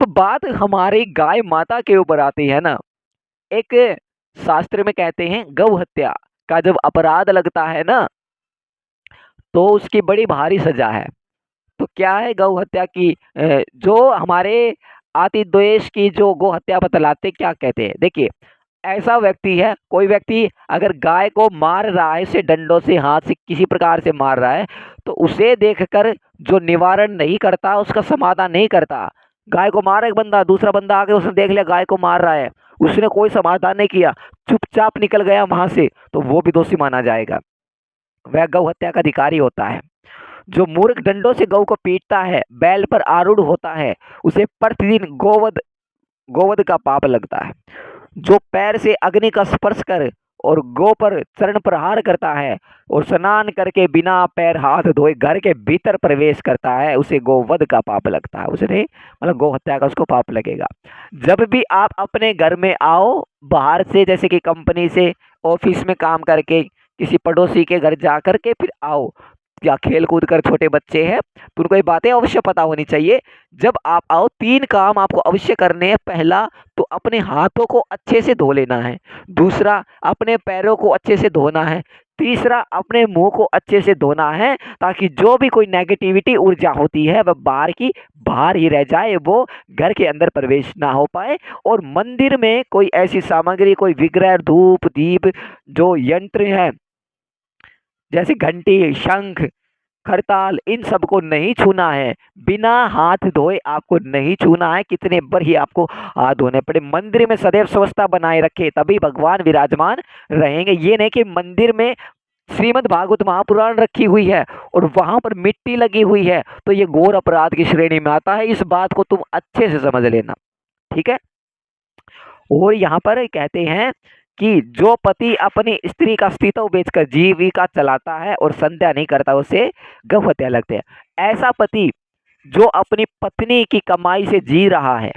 तो बात हमारी गाय माता के ऊपर आती है ना। एक शास्त्र में कहते हैं गौ हत्या का जब अपराध लगता है ना, तो उसकी बड़ी भारी सजा है। तो क्या है गौ हत्या की जो हमारे अतिद्वेष की जो गौ हत्या बतलाते क्या कहते हैं, देखिए। ऐसा व्यक्ति है, कोई व्यक्ति अगर गाय को मार रहा है, इसे डंडों से, हाथ से, किसी प्रकार से मार रहा है, तो उसे देखकर जो निवारण नहीं करता, उसका समाधान नहीं करता। गाय को मारा एक बंदा, दूसरा बंदा आके उसने देख लिया गाय को मार रहा है, उसने कोई समाधान नहीं किया, चुपचाप निकल गया वहां से, तो वो भी दोषी माना जाएगा। वह गौ हत्या का अधिकारी होता है। जो मूर्ख डंडों से गौ को पीटता है, बैल पर आरूढ़ होता है, उसे प्रतिदिन गोवध गोवध का पाप लगता है। जो पैर से अग्नि का स्पर्श कर और गौ पर चरण प्रहार करता है और स्नान करके बिना पैर हाथ धोए घर के भीतर प्रवेश करता है, उसे गोवध का पाप लगता है। उसने मतलब गौ हत्या का उसको पाप लगेगा। जब भी आप अपने घर में आओ बाहर से, जैसे कि कंपनी से, ऑफिस में काम करके, किसी पड़ोसी के घर जा करके फिर आओ, या खेल कूद कर, छोटे बच्चे हैं तो उनको ये बातें अवश्य पता होनी चाहिए। जब आप आओ, तीन काम आपको अवश्य करने हैं। पहला तो अपने हाथों को अच्छे से धो लेना है। दूसरा, अपने पैरों को अच्छे से धोना है। तीसरा, अपने मुंह को अच्छे से धोना है, ताकि जो भी कोई नेगेटिविटी ऊर्जा होती है वह बाहर की बाहर ही रह जाए, वो घर के अंदर प्रवेश ना हो पाए। और मंदिर में कोई ऐसी सामग्री, कोई विग्रह, धूप, दीप, जो यंत्र है, जैसे घंटी, शंख, खरताल, इन सबको नहीं छूना है। बिना हाथ धोए आपको नहीं छूना है, कितने बार ही आपको हाथ धोने पड़े। मंदिर में सदैव स्वच्छता बनाए रखे, तभी भगवान विराजमान रहेंगे। ये नहीं कि मंदिर में श्रीमद् भागवत महापुराण रखी हुई है और वहां पर मिट्टी लगी हुई है, तो ये घोर अपराध की श्रेणी में आता है। इस बात को तुम अच्छे से समझ लेना, ठीक है। और यहाँ पर कहते हैं कि जो पति अपनी स्त्री का अस्तित्व बेचकर जीविका चलाता है और संध्या नहीं करता, उसे गौ हत्या लगते हैं। ऐसा पति जो अपनी पत्नी की कमाई से जी रहा है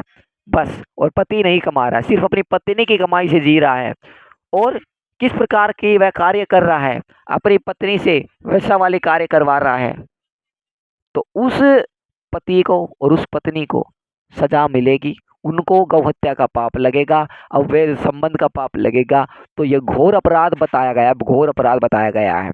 बस, और पति नहीं कमा रहा है, सिर्फ अपनी पत्नी की कमाई से जी रहा है, और किस प्रकार की वह कार्य कर रहा है, अपनी पत्नी से वैसा वाले कार्य करवा रहा है, तो उस पति को और उस पत्नी को सजा मिलेगी। उनको गौहत्या का पाप लगेगा, अवैध संबंध का पाप लगेगा। तो यह घोर अपराध बताया गया, घोर अपराध बताया गया है।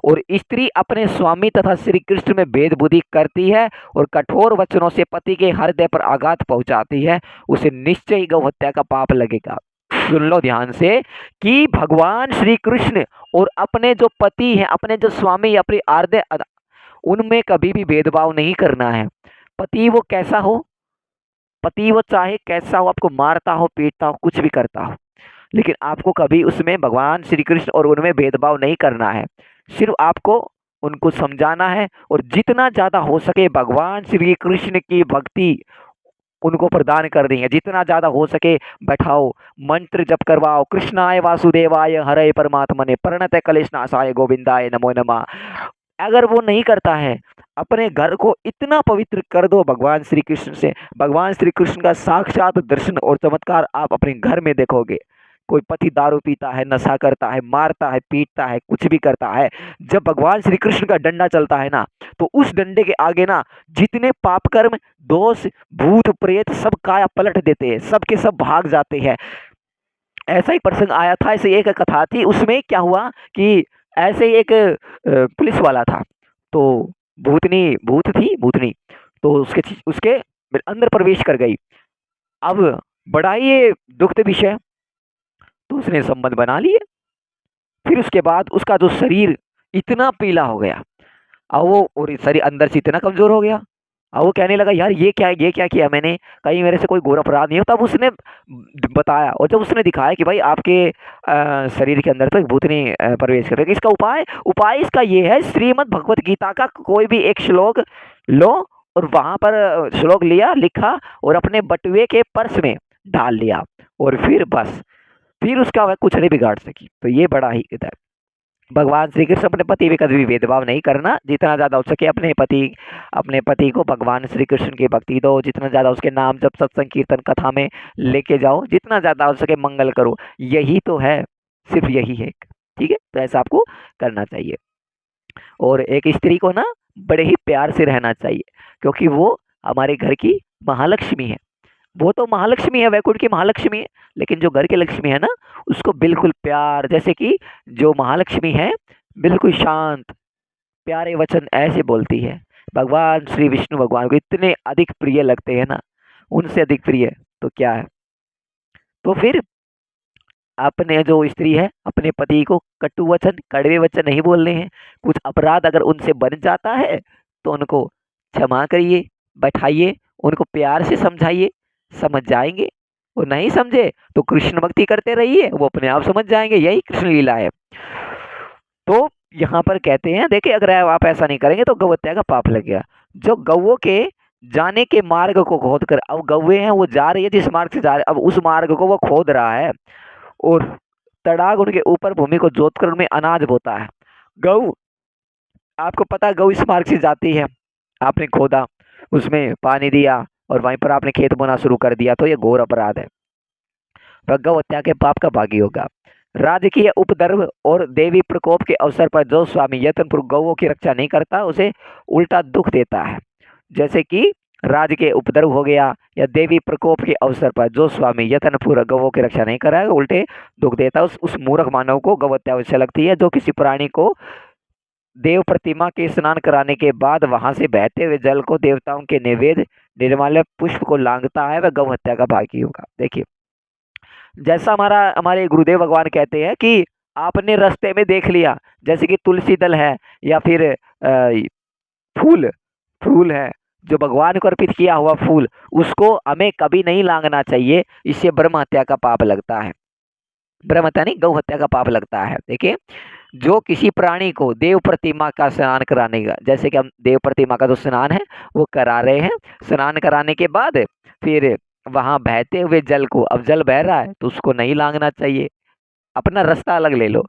और स्त्री अपने स्वामी तथा श्री कृष्ण में भेद बुद्धि करती है और कठोर वचनों से पति के हृदय पर आघात पहुंचाती है, उसे निश्चय ही गौहत्या का पाप लगेगा। सुन लो ध्यान से कि भगवान श्री कृष्ण और अपने जो पति हैं, अपने जो स्वामी, अपने आर्दे, उनमें कभी भी भेदभाव नहीं करना है। पति वो कैसा हो, पति वो चाहे कैसा हो, आपको मारता हो, पीटता हो, कुछ भी करता हो, लेकिन आपको कभी उसमें भगवान श्री कृष्ण और उनमें भेदभाव नहीं करना है। सिर्फ आपको उनको समझाना है और जितना ज्यादा हो सके भगवान श्री कृष्ण की भक्ति उनको प्रदान कर दी है। जितना ज्यादा हो सके बैठाओ, मंत्र जप करवाओ, कृष्णाय वासुदेवाय हरे परमात्मने प्रणत क्लेश नाशाय गोविंदाय नमो नमः। अगर वो नहीं करता है, अपने घर को इतना पवित्र कर दो भगवान श्री कृष्ण से, भगवान श्री कृष्ण का साक्षात दर्शन और चमत्कार आप अपने घर में देखोगे। कोई पति दारू पीता है, नशा करता है, मारता है, पीटता है, कुछ भी करता है, जब भगवान श्री कृष्ण का डंडा चलता है ना, तो उस डंडे के आगे ना जितने पाप कर्म, दोष, भूत प्रेत सब काया पलट देते हैं, सब के सब भाग जाते हैं। ऐसा ही प्रसंग आया था, ऐसे एक कथा थी, उसमें क्या हुआ कि ऐसे ही एक पुलिस वाला था, तो भूत थी भूतनी, तो उसके उसके अंदर प्रवेश कर गई। अब बड़ा ही ये दुखद विषय, तो उसने संबंध बना लिए। फिर उसके बाद उसका जो शरीर इतना पीला हो गया, अब वो, और शरीर अंदर से इतना कमजोर हो गया। अब वो कहने लगा यार ये क्या किया मैंने, कहीं मेरे से कोई घोर अपराध नहीं हो। तब उसने बताया, और जब उसने दिखाया कि भाई आपके शरीर के अंदर तो एक भूतनी प्रवेश कर रही है, इसका उपाय उपाय इसका ये है, श्रीमद् भगवत गीता का कोई भी एक श्लोक लो, और वहां पर श्लोक लिया, लिखा और अपने बटुए के पर्स में डाल लिया, और फिर बस, फिर उसका वह कुछ नहीं बिगाड़ सकी। तो ये बड़ा ही हित है। भगवान श्री कृष्ण अपने पति में कभी भी भेदभाव नहीं करना, जितना ज्यादा हो सके अपने पति को भगवान श्री कृष्ण की भक्ति दो, जितना ज्यादा उसके नाम जब सत्संग कीर्तन कथा में लेके जाओ, जितना ज्यादा हो सके मंगल करो। यही तो है, सिर्फ यही है, ठीक है। तो ऐसा आपको करना चाहिए। और एक स्त्री को ना बड़े ही प्यार से रहना चाहिए, क्योंकि वो हमारे घर की महालक्ष्मी है। वो तो महालक्ष्मी है, वैकुंठ की महालक्ष्मी है, लेकिन जो घर की लक्ष्मी है ना, उसको बिल्कुल प्यार, जैसे कि जो महालक्ष्मी है बिल्कुल शांत प्यारे वचन ऐसे बोलती है। भगवान श्री विष्णु भगवान को इतने अधिक प्रिय लगते हैं ना, उनसे अधिक प्रिय तो क्या है। तो फिर अपने जो स्त्री है अपने पति को कटु वचन कड़वे वचन नहीं बोलने हैं। कुछ अपराध अगर उनसे बन जाता है तो उनको क्षमा करिए, बैठाइए, उनको प्यार से समझाइए, समझ जाएंगे। वो नहीं समझे तो कृष्ण भक्ति करते रहिए, वो अपने आप समझ जाएंगे, यही कृष्ण लीला है। तो यहाँ पर कहते हैं देखिए, अगर आप ऐसा नहीं करेंगे तो गौ हत्या का पाप लगेगा। जो गौओं के जाने के मार्ग को खोद कर, अब गौए हैं वो जा रही है जिस मार्ग से जा रहे, अब उस मार्ग को वो खोद रहा है और तड़ाग उनके ऊपर भूमि को जोत कर उनमें अनाज बोता है। गऊ, आपको पता है गऊ इस मार्ग से जाती है, आपने खोदा, उसमें पानी दिया और वहीं पर आपने खेत बोना शुरू कर दिया, तो ये घोर अपराध है, वह गौ हत्या के पाप का भागी होगा। राजकीय उपद्रव और देवी प्रकोप के अवसर पर जो स्वामी यत्नपूर्वक गौओं की रक्षा नहीं करता उसे उल्टा दुख देता है। जैसे कि राजकीय उपद्रव हो गया या देवी प्रकोप के अवसर पर जो स्वामी यत्नपूर्वक गौओं की रक्षा नहीं कराएगा उल्टे दुख देता है। उस मूर्ख मानव को गौ हत्या अवश्य लगती है, जो किसी प्राणी को देव प्रतिमा के स्नान कराने के बाद वहां से बहते हुए जल को देवताओं के निवेद निर्माल्य पुष्प को लांघता है, वह गौ हत्या का भागी होगा। देखिए, जैसा हमारे गुरुदेव भगवान कहते हैं कि आपने रास्ते में देख लिया, जैसे कि तुलसी दल है या फिर फूल फूल है, जो भगवान को अर्पित किया हुआ फूल, उसको हमें कभी नहीं लांघना चाहिए, इससे ब्रह्म हत्या का पाप लगता है। ब्रह्म हत्या नहीं, गौ हत्या का पाप लगता है। देखिए, जो किसी प्राणी को देव प्रतिमा का स्नान कराने का, जैसे कि हम देव प्रतिमा का जो स्नान है वो करा रहे हैं, स्नान कराने के बाद फिर वहां बहते हुए जल को, अब जल बह रहा है तो उसको नहीं लांघना चाहिए, अपना रास्ता अलग ले लो,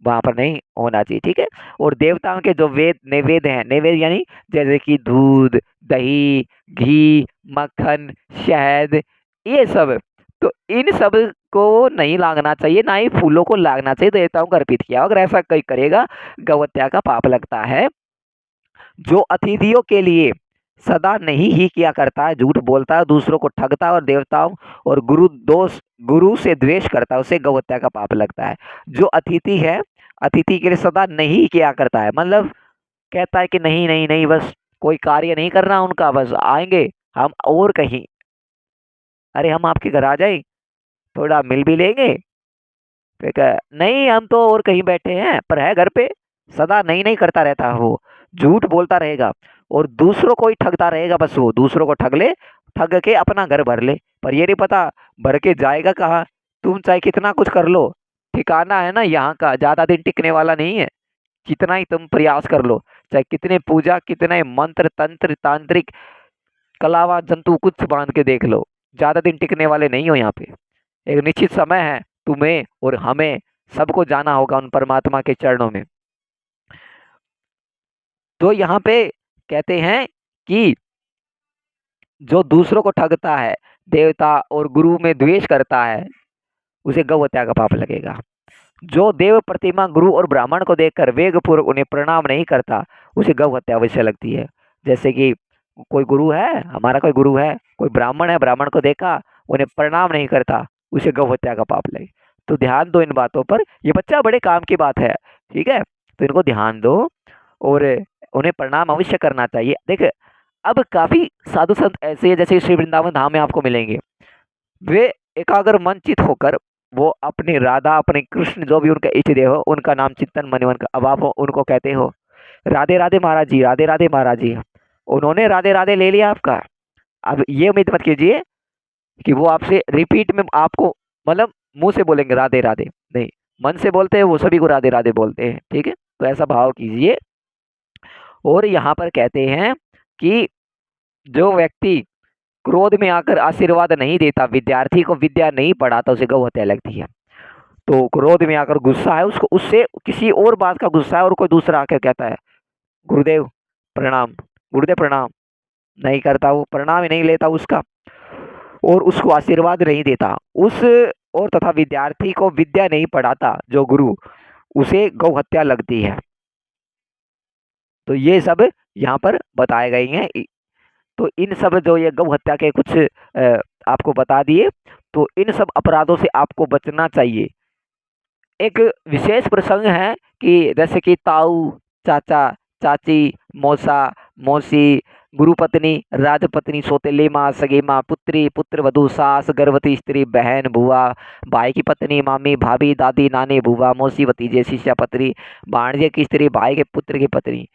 वहां पर नहीं होना चाहिए, ठीक है। और देवताओं के जो वेद नैवेद्य हैं, नैवेद्य यानी जैसे कि दूध, दही, घी, मक्खन, शहद, ये सब, तो इन सब को नहीं लांघना चाहिए, ना ही फूलों को लांघना चाहिए, देवताओं को अर्पित किया, अगर ऐसा कोई करेगा गौ हत्या का पाप लगता है। जो अतिथियों के लिए सदा नहीं ही किया करता है, झूठ बोलता है, दूसरों को ठगता है और देवताओं और गुरु से द्वेष करता है, उसे गौ हत्या का पाप लगता है। जो अतिथि है, अतिथि के लिए सदा नहीं किया करता है, मतलब कहता है कि नहीं नहीं नहीं, बस कोई कार्य नहीं करना उनका, बस आएंगे हम और कहीं, अरे हम आपके घर आ जाए, थोड़ा मिल भी लेंगे, फिर नहीं हम तो और कहीं बैठे हैं पर है घर पे, सदा नहीं नहीं करता रहता है वो, झूठ बोलता रहेगा और दूसरों को ही ठगता रहेगा, बस वो दूसरों को ठग ले, ठग के अपना घर भर ले, पर ये नहीं पता भर के जाएगा कहाँ। तुम चाहे कितना कुछ कर लो, ठिकाना है ना यहाँ का, ज्यादा दिन टिकने वाला नहीं है, कितना ही तुम प्रयास कर लो, चाहे कितने पूजा, कितने मंत्र तंत्र तांत्रिक कलावा जंतु कुछ बांध के देख लो, ज्यादा दिन टिकने वाले नहीं हो यहाँ पे। एक निश्चित समय है, तुम्हें और हमें सबको जाना होगा उन परमात्मा के चरणों में। तो यहाँ पे कहते हैं कि जो दूसरों को ठगता है, देवता और गुरु में द्वेष करता है, उसे गौ हत्या का पाप लगेगा। जो देव प्रतिमा गुरु और ब्राह्मण को देखकर वेग पूर्वक उन्हें प्रणाम नहीं करता, उसे गौ हत्या अवश्य लगती है। जैसे कि कोई गुरु है, हमारा कोई गुरु है, कोई ब्राह्मण है, ब्राह्मण को देखा उन्हें प्रणाम नहीं करता, उसे गौ हत्या का पाप लगे। तो ध्यान दो इन बातों पर, ये बच्चा बड़े काम की बात है, ठीक है, तो इनको ध्यान दो और उन्हें प्रणाम अवश्य करना चाहिए। देख, अब काफी साधु संत ऐसे हैं जैसे श्री वृंदावन धाम में आपको मिलेंगे, वे एकाग्र मन चित होकर वो अपनी राधा अपने कृष्ण जो भी उनका इष्ट देव हो उनका नाम चिंतन मनन का, अब आप उनको कहते हो राधे राधे महाराज जी, राधे राधे महाराज जी, उन्होंने राधे राधे ले लिया आपका। अब ये उम्मीद मत कीजिए कि वो आपसे रिपीट में आपको, मतलब मुंह से बोलेंगे राधे राधे, नहीं, मन से बोलते हैं वो, सभी को राधे राधे बोलते हैं, ठीक है, तो ऐसा भाव कीजिए। और यहाँ पर कहते हैं कि जो व्यक्ति क्रोध में आकर आशीर्वाद नहीं देता, विद्यार्थी को विद्या नहीं पढ़ाता, उसे गौ हत्या लगती है। तो क्रोध में आकर गुस्सा है उसको, उससे किसी और बात का गुस्सा है और कोई दूसरा आकर कहता है गुरुदेव प्रणाम, गुरुदेव प्रणाम, नहीं करता, वो प्रणाम ही नहीं लेता उसका और उसको आशीर्वाद नहीं देता, उस और तथा विद्यार्थी को विद्या नहीं पढ़ाता जो गुरु, उसे गौ हत्या लगती है। तो ये सब यहाँ पर बताए गए हैं। तो इन सब जो ये गौ हत्या के कुछ आपको बता दिए। तो इन सब अपराधों से आपको बचना चाहिए। एक विशेष प्रसंग है कि जैसे कि ताऊ, चाचा, चाची, मौसा, मौसी, गुरुपत्नी, राजपत्नी, सौतेली माँ, सगी माँ, पुत्री, पुत्रवधू, सास, गर्भवती स्त्री, बहन, बुआ, भाई की पत्नी, मामी, भाभी, दादी, नानी, बुआ, मौसी, भतीजे, शिष्या पत्नी, भाणजे की स्त्री, भाई के पुत्र की पत्नी।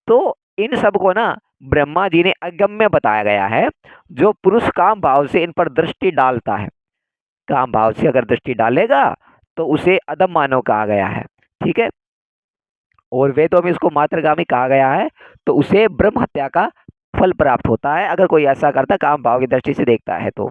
तो इन सब को ना ब्रह्मा जी ने अगम्य बताया गया है। जो पुरुष काम भाव से इन पर दृष्टि डालता है, काम भाव से अगर दृष्टि डालेगा तो उसे अधम मानव कहा गया है। ठीक है। और वेदों में इसको मातृगामी कहा गया है। तो उसे ब्रह्म हत्या का फल प्राप्त होता है अगर कोई ऐसा करता, काम भाव की दृष्टि से देखता है तो।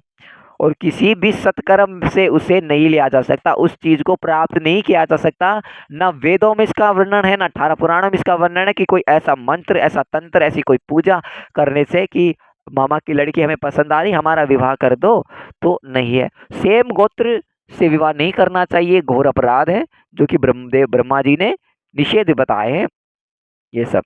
और किसी भी सत्कर्म से उसे नहीं लिया जा सकता, उस चीज को प्राप्त नहीं किया जा सकता। ना वेदों में इसका वर्णन है, ना 18 पुराणों में इसका वर्णन है कि कोई ऐसा मंत्र, ऐसा तंत्र, ऐसी कोई पूजा करने से कि मामा की लड़की हमें पसंद आ रही, हमारा विवाह कर दो, तो नहीं है। सेम गोत्र से विवाह नहीं करना चाहिए, घोर अपराध है, जो कि ब्रह्मदेव ब्रह्मा जी ने निषेध बताए हैं ये सब।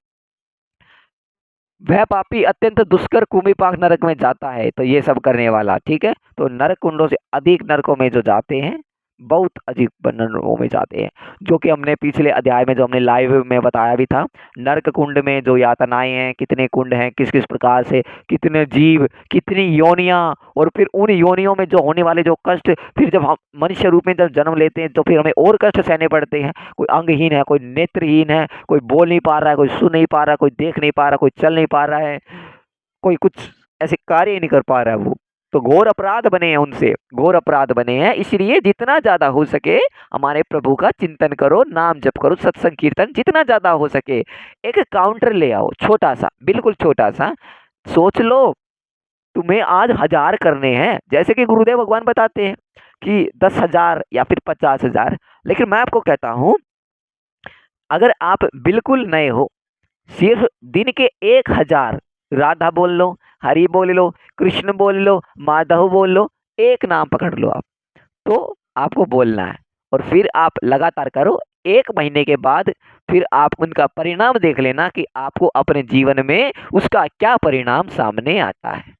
वह पापी अत्यंत दुष्कर कुमिपाक नरक में जाता है, तो ये सब करने वाला। ठीक है। तो नरक कुंडों से अधिक नरकों में जो जाते हैं, बहुत अधिक नरकों में जाते हैं, जो कि हमने पिछले अध्याय में, जो हमने लाइव में बताया भी था। नरक कुंड में जो यातनाएं हैं, कितने कुंड हैं, किस किस प्रकार से, कितने जीव, कितनी योनियां, और फिर उन योनियों में जो होने वाले जो कष्ट, फिर जब हम मनुष्य रूप में जब जन्म लेते हैं तो फिर हमें और कष्ट सहने पड़ते हैं। कोई अंगहीन है, कोई नेत्रहीन है, कोई बोल नहीं पा रहा है, कोई सुन नहीं पा रहा, कोई देख नहीं पा रहा, कोई चल नहीं पा रहा है, कोई कुछ ऐसे कार्य ही नहीं कर पा रहा है वो। तो घोर अपराध बने हैं, उनसे घोर अपराध बने हैं। इसलिए जितना ज्यादा हो सके हमारे प्रभु का चिंतन करो, नाम जप करो, सत्संग कीर्तन जितना ज्यादा हो सके। एक काउंटर ले आओ, छोटा सा, बिल्कुल छोटा सा। सोच लो तुम्हें आज 1000 करने हैं, जैसे कि गुरुदेव भगवान बताते हैं कि 10,000 या फिर 50,000। लेकिन मैं आपको कहता हूं, अगर आप बिल्कुल नए हो, सिर्फ दिन के 1000 राधा बोल लो, हरि बोल लो, कृष्ण बोल लो, माधव बोल लो, एक नाम पकड़ लो आप, तो आपको बोलना है। और फिर आप लगातार करो, 1 महीने के बाद फिर आप उनका परिणाम देख लेना कि आपको अपने जीवन में उसका क्या परिणाम सामने आता है।